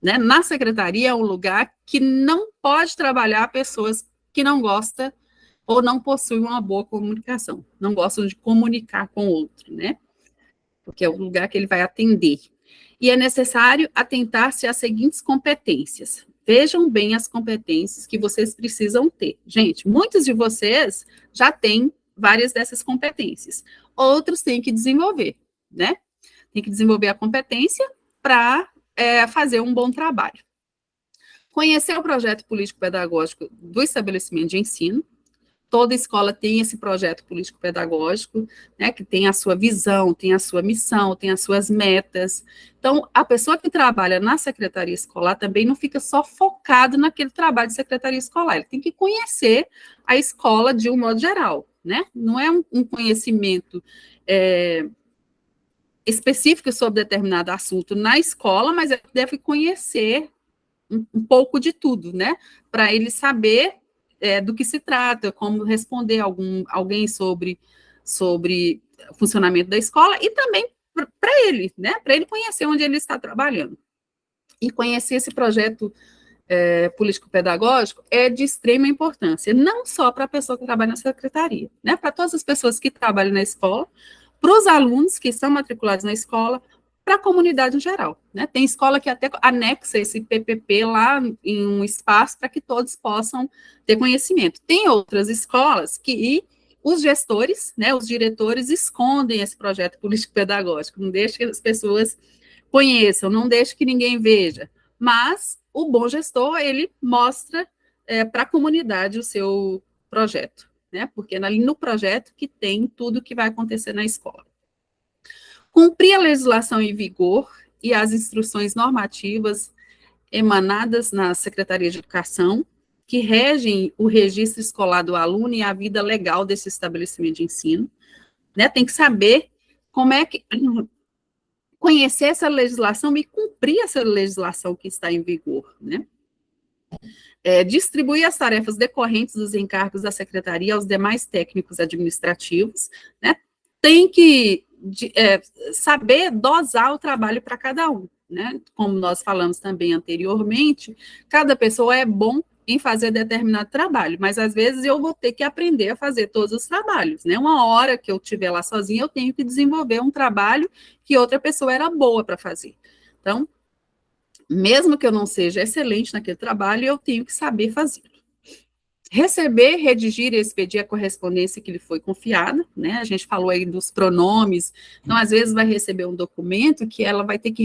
Né? Na secretaria é um lugar que não pode trabalhar pessoas que não gostam ou não possuem uma boa comunicação, não gostam de comunicar com o outro, né? Porque é o lugar que ele vai atender. E é necessário atentar-se às seguintes competências. Vejam bem as competências que vocês precisam ter. Gente, muitos de vocês já têm várias dessas competências. Outros têm que desenvolver, né? Tem que desenvolver a competência para fazer um bom trabalho. Conhecer o projeto político-pedagógico do estabelecimento de ensino. Toda escola tem esse projeto político-pedagógico, né, que tem a sua visão, tem a sua missão, tem as suas metas. Então, a pessoa que trabalha na secretaria escolar também não fica só focado naquele trabalho de secretaria escolar, ele tem que conhecer a escola de um modo geral, né? Não é um conhecimento específico sobre determinado assunto na escola, mas ele deve conhecer um pouco de tudo, né? Para ele saber do que se trata, como responder alguém sobre o funcionamento da escola, e também para ele, né? Para ele conhecer onde ele está trabalhando. E conhecer esse projeto político-pedagógico é de extrema importância, não só para a pessoa que trabalha na secretaria, né? Para todas as pessoas que trabalham na escola, para os alunos que estão matriculados na escola, para a comunidade em geral, né? Tem escola que até anexa esse PPP lá em um espaço para que todos possam ter conhecimento. Tem outras escolas que os gestores, né, os diretores, escondem esse projeto político-pedagógico, não deixa que as pessoas conheçam, não deixa que ninguém veja, mas o bom gestor, ele mostra para a comunidade o seu projeto, né? Porque ali no projeto que tem tudo que vai acontecer na escola. Cumprir a legislação em vigor e as instruções normativas emanadas na Secretaria de Educação, que regem o registro escolar do aluno e a vida legal desse estabelecimento de ensino, né? Tem que saber como é que conhecer essa legislação e cumprir essa legislação que está em vigor, né? Distribuir as tarefas decorrentes dos encargos da secretaria aos demais técnicos administrativos, né? Tem que saber dosar o trabalho para cada um, né? Como nós falamos também anteriormente, cada pessoa é bom em fazer determinado trabalho, mas às vezes eu vou ter que aprender a fazer todos os trabalhos, né? Uma hora que eu estiver lá sozinha, eu tenho que desenvolver um trabalho que outra pessoa era boa para fazer. Então, mesmo que eu não seja excelente naquele trabalho, eu tenho que saber fazer. Receber, redigir e expedir a correspondência que lhe foi confiada, né? A gente falou aí dos pronomes, então às vezes vai receber um documento que ela vai ter que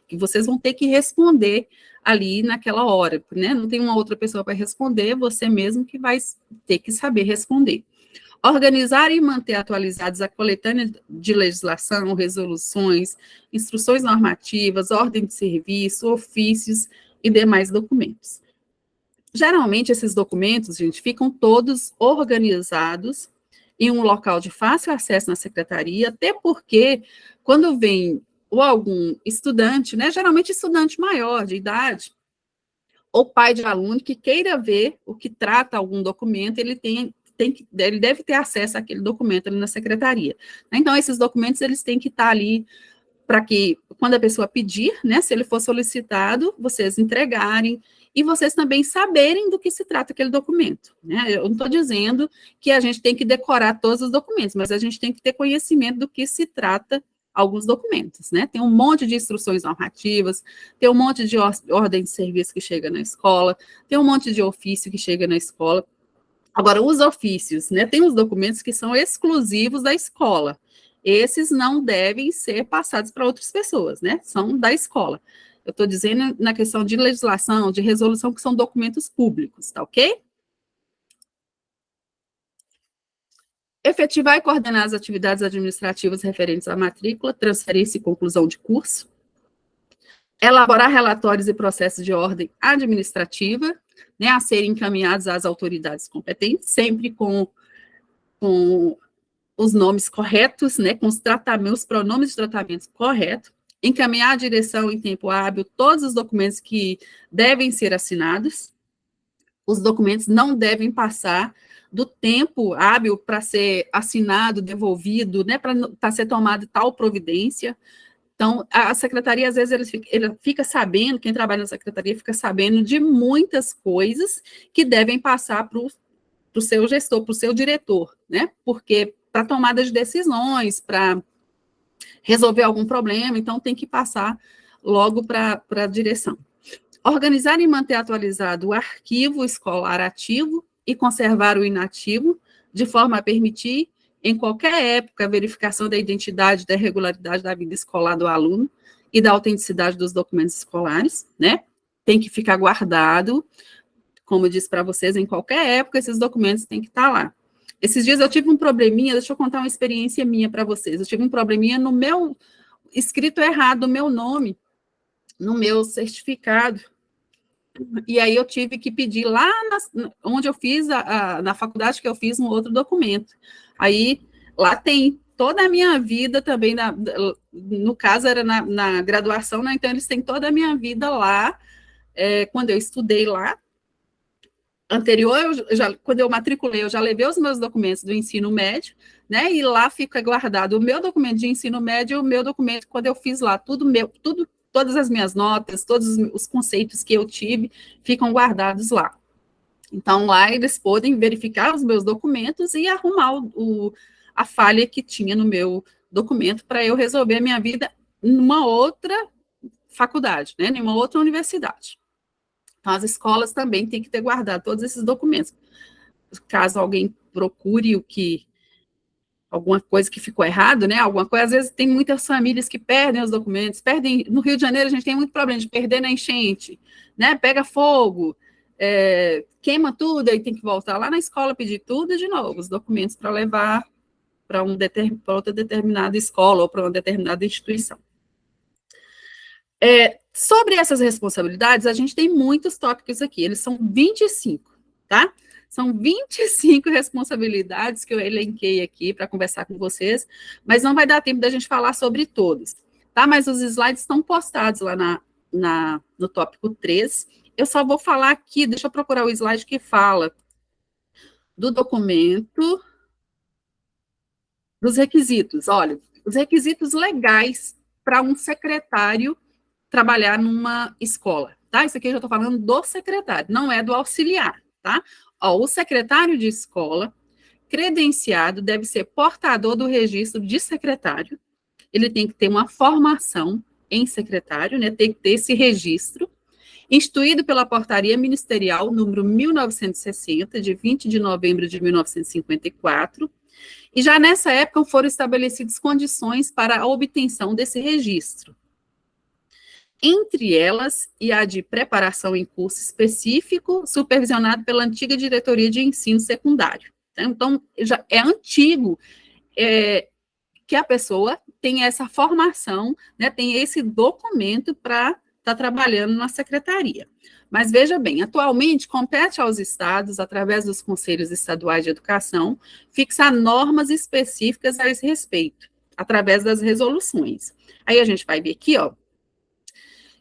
que vocês vão ter que responder ali naquela hora, né? Não tem uma outra pessoa para responder, você mesmo que vai ter que saber responder. Organizar e manter atualizados a coletânea de legislação, resoluções, instruções normativas, ordem de serviço, ofícios e demais documentos. Geralmente, esses documentos, gente, ficam todos organizados em um local de fácil acesso na secretaria, até porque, quando vem ou algum estudante, né, geralmente estudante maior de idade, ou pai de aluno que queira ver o que trata algum documento, ele deve ter acesso àquele documento ali na secretaria. Então, esses documentos, eles têm que estar ali para que, quando a pessoa pedir, né, se ele for solicitado, vocês entregarem, e vocês também saberem do que se trata aquele documento, né? Eu não estou dizendo que a gente tem que decorar todos os documentos, mas a gente tem que ter conhecimento do que se trata alguns documentos, né? Tem um monte de instruções normativas, tem um monte de ordem de serviço que chega na escola, tem um monte de ofício que chega na escola. Agora, os ofícios, né? Tem os documentos que são exclusivos da escola. Esses não devem ser passados para outras pessoas, né? São da escola. Eu estou dizendo na questão de legislação, de resolução, que são documentos públicos, tá ok? Efetivar e coordenar as atividades administrativas referentes à matrícula, transferência e conclusão de curso. Elaborar relatórios e processos de ordem administrativa, né, a serem encaminhados às autoridades competentes, sempre com os nomes corretos, né, com os pronomes de tratamento corretos. Encaminhar à direção em tempo hábil todos os documentos que devem ser assinados. Os documentos não devem passar do tempo hábil para ser assinado, devolvido, né, para ser tomada tal providência. Então, a secretaria, às vezes, ele fica sabendo, quem trabalha na secretaria fica sabendo de muitas coisas que devem passar para o seu gestor, para o seu diretor, né, porque para tomada de decisões, para resolver algum problema, então tem que passar logo para a direção. Organizar e manter atualizado o arquivo escolar ativo e conservar o inativo, de forma a permitir, em qualquer época, a verificação da identidade e da regularidade da vida escolar do aluno e da autenticidade dos documentos escolares, né? Tem que ficar guardado, como eu disse para vocês, em qualquer época, esses documentos têm que estar lá. Esses dias eu tive um probleminha, deixa eu contar uma experiência minha para vocês. Eu tive um probleminha no meu, escrito errado o meu nome, no meu certificado. E aí eu tive que pedir lá onde eu fiz, na faculdade que eu fiz, um outro documento. Aí lá tem toda a minha vida também, no caso era na graduação, né? Então eles têm toda a minha vida lá, quando eu estudei lá. Anterior, quando eu matriculei, eu já levei os meus documentos do ensino médio, né, e lá fica guardado o meu documento de ensino médio e o meu documento quando eu fiz lá, todas as minhas notas, todos os conceitos que eu tive, ficam guardados lá. Então, lá eles podem verificar os meus documentos e arrumar a falha que tinha no meu documento para eu resolver a minha vida numa outra faculdade, né, em uma outra universidade. Então, as escolas também têm que ter guardado todos esses documentos. Caso alguém procure alguma coisa que ficou errado, né? Alguma coisa, às vezes tem muitas famílias que perdem os documentos, no Rio de Janeiro a gente tem muito problema de perder na enchente, né? Pega fogo, queima tudo, aí tem que voltar lá na escola pedir tudo de novo, os documentos para levar para outra determinada escola ou para uma determinada instituição. Sobre essas responsabilidades, a gente tem muitos tópicos aqui, eles são 25, tá? São 25 responsabilidades que eu elenquei aqui para conversar com vocês, mas não vai dar tempo da gente falar sobre todos, tá? Mas os slides estão postados lá no tópico 3. Eu só vou falar aqui, deixa eu procurar o slide que fala do documento, dos requisitos. Olha, os requisitos legais para um secretário trabalhar numa escola, tá? Isso aqui eu já estou falando do secretário, não é do auxiliar, tá? Ó, o secretário de escola, credenciado, deve ser portador do registro de secretário, ele tem que ter uma formação em secretário, né? Tem que ter esse registro, instituído pela Portaria Ministerial número 1960, de 20 de novembro de 1954, e já nessa época foram estabelecidas condições para a obtenção desse registro. entre elas e a de preparação em curso específico, supervisionado pela antiga diretoria de ensino secundário. Então, já é antigo que a pessoa tem essa formação, né, tem esse documento para estar trabalhando na secretaria. Mas veja bem, atualmente compete aos estados, através dos conselhos estaduais de educação, fixar normas específicas a esse respeito, através das resoluções. Aí a gente vai ver aqui, ó,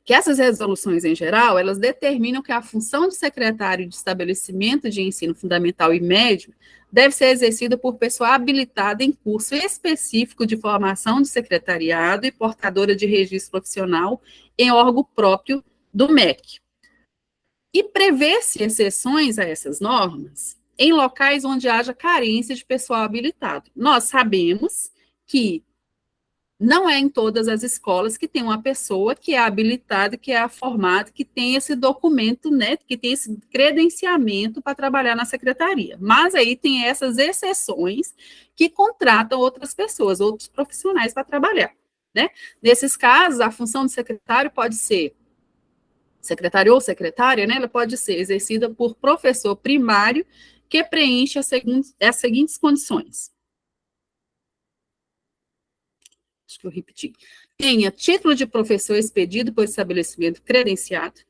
que essas resoluções, em geral, elas determinam que a função de secretário de estabelecimento de ensino fundamental e médio deve ser exercida por pessoa habilitada em curso específico de formação de secretariado e portadora de registro profissional em órgão próprio do MEC. E prevê-se exceções a essas normas em locais onde haja carência de pessoal habilitado. Nós sabemos que não é em todas as escolas que tem uma pessoa que é habilitada, que é formada, que tem esse documento, né, que tem esse credenciamento para trabalhar na secretaria. Mas aí tem essas exceções que contratam outras pessoas, outros profissionais para trabalhar, né? Nesses casos, a função de secretário pode ser secretário ou secretária, né, ela pode ser exercida por professor primário que preenche as seguintes condições. Acho que eu repeti. Tenha título de professor expedido por estabelecimento credenciado,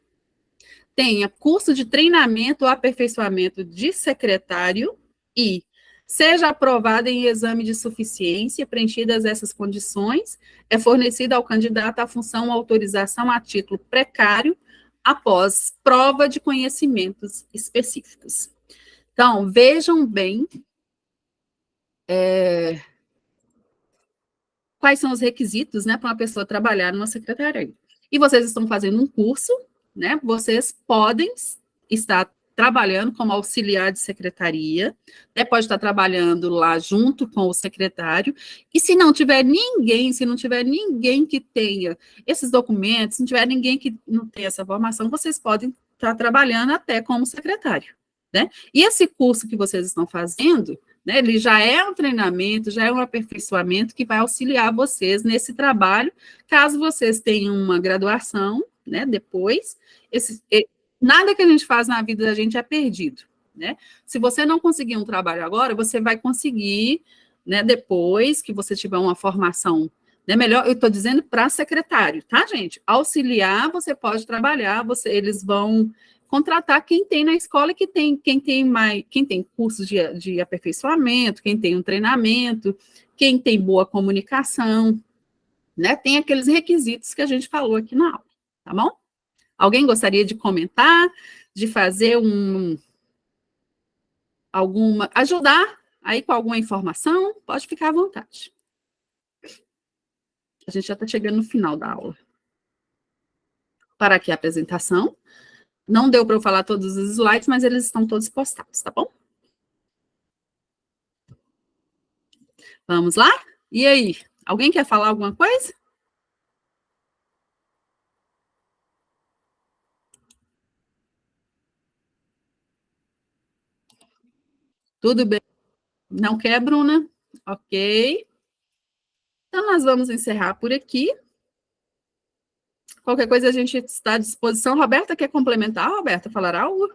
tenha curso de treinamento ou aperfeiçoamento de secretário e seja aprovado em exame de suficiência, preenchidas essas condições, é fornecida ao candidato a função ou autorização a título precário após prova de conhecimentos específicos. Então, vejam bem quais são os requisitos, né, para uma pessoa trabalhar numa secretaria. E vocês estão fazendo um curso, né, vocês podem estar trabalhando como auxiliar de secretaria, né, pode estar trabalhando lá junto com o secretário, e se não tiver ninguém que tenha esses documentos, se não tiver ninguém que não tenha essa formação, vocês podem estar trabalhando até como secretário, né? E esse curso que vocês estão fazendo, né, ele já é um treinamento, já é um aperfeiçoamento que vai auxiliar vocês nesse trabalho, caso vocês tenham uma graduação, né, depois, nada que a gente faz na vida da gente é perdido, né? Se você não conseguir um trabalho agora, você vai conseguir, né, depois que você tiver uma formação, né, melhor, eu estou dizendo para secretário, tá, gente? Auxiliar, você pode trabalhar, eles vão contratar quem tem na escola, quem tem cursos de aperfeiçoamento, quem tem um treinamento, quem tem boa comunicação, né? Tem aqueles requisitos que a gente falou aqui na aula, tá bom? Alguém gostaria de comentar, de fazer ajudar aí com alguma informação? Pode ficar à vontade. A gente já está chegando no final da aula. Para aqui a apresentação. Não deu para eu falar todos os slides, mas eles estão todos postados, tá bom? Vamos lá? E aí? Alguém quer falar alguma coisa? Tudo bem? Não quer, Bruna? Ok. Então, nós vamos encerrar por aqui. Qualquer coisa a gente está à disposição. Roberta, quer complementar? Roberta, falar algo?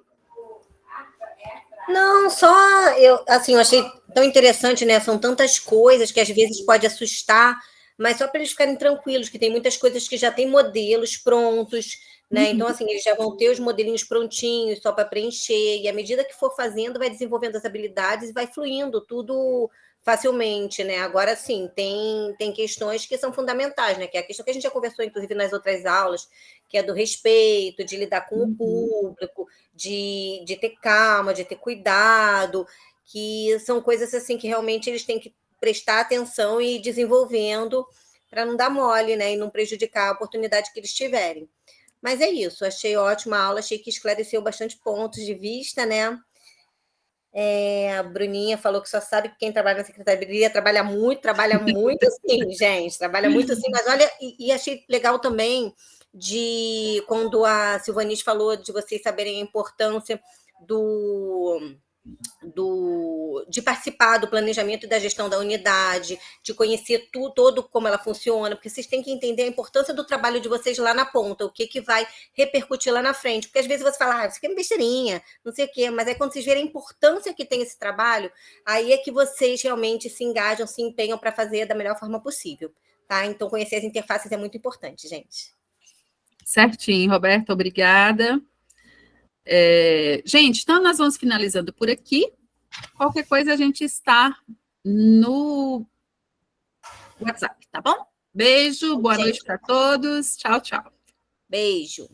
Não, só eu achei tão interessante, né? São tantas coisas que às vezes pode assustar, mas só para eles ficarem tranquilos, que tem muitas coisas que já tem modelos prontos, né? Então, assim, eles já vão ter os modelinhos prontinhos só para preencher, e à medida que for fazendo, vai desenvolvendo as habilidades e vai fluindo tudo facilmente, né? Agora, sim, tem questões que são fundamentais, né? Que é a questão que a gente já conversou, inclusive, nas outras aulas, que é do respeito, de lidar com o público, de ter calma, de ter cuidado, que são coisas, assim, que realmente eles têm que prestar atenção e ir desenvolvendo para não dar mole, né? E não prejudicar a oportunidade que eles tiverem. Mas é isso, achei ótima a aula, achei que esclareceu bastante pontos de vista, né? A Bruninha falou que só sabe que quem trabalha na secretaria trabalha muito sim, gente, trabalha muito sim, mas olha, e achei legal também de quando a Silvanite falou de vocês saberem a importância de participar do planejamento e da gestão da unidade, de conhecer todo como ela funciona, porque vocês têm que entender a importância do trabalho de vocês lá na ponta, o que vai repercutir lá na frente, porque às vezes você fala, isso aqui é besteirinha, não sei o quê, mas aí quando vocês verem a importância que tem esse trabalho, aí é que vocês realmente se engajam, se empenham para fazer da melhor forma possível, tá? Então, conhecer as interfaces é muito importante, gente. Certinho, Roberta, obrigada. Gente, então nós vamos finalizando por aqui. Qualquer coisa a gente está no WhatsApp, tá bom? Beijo, boa noite para todos. Tchau, tchau. Beijo.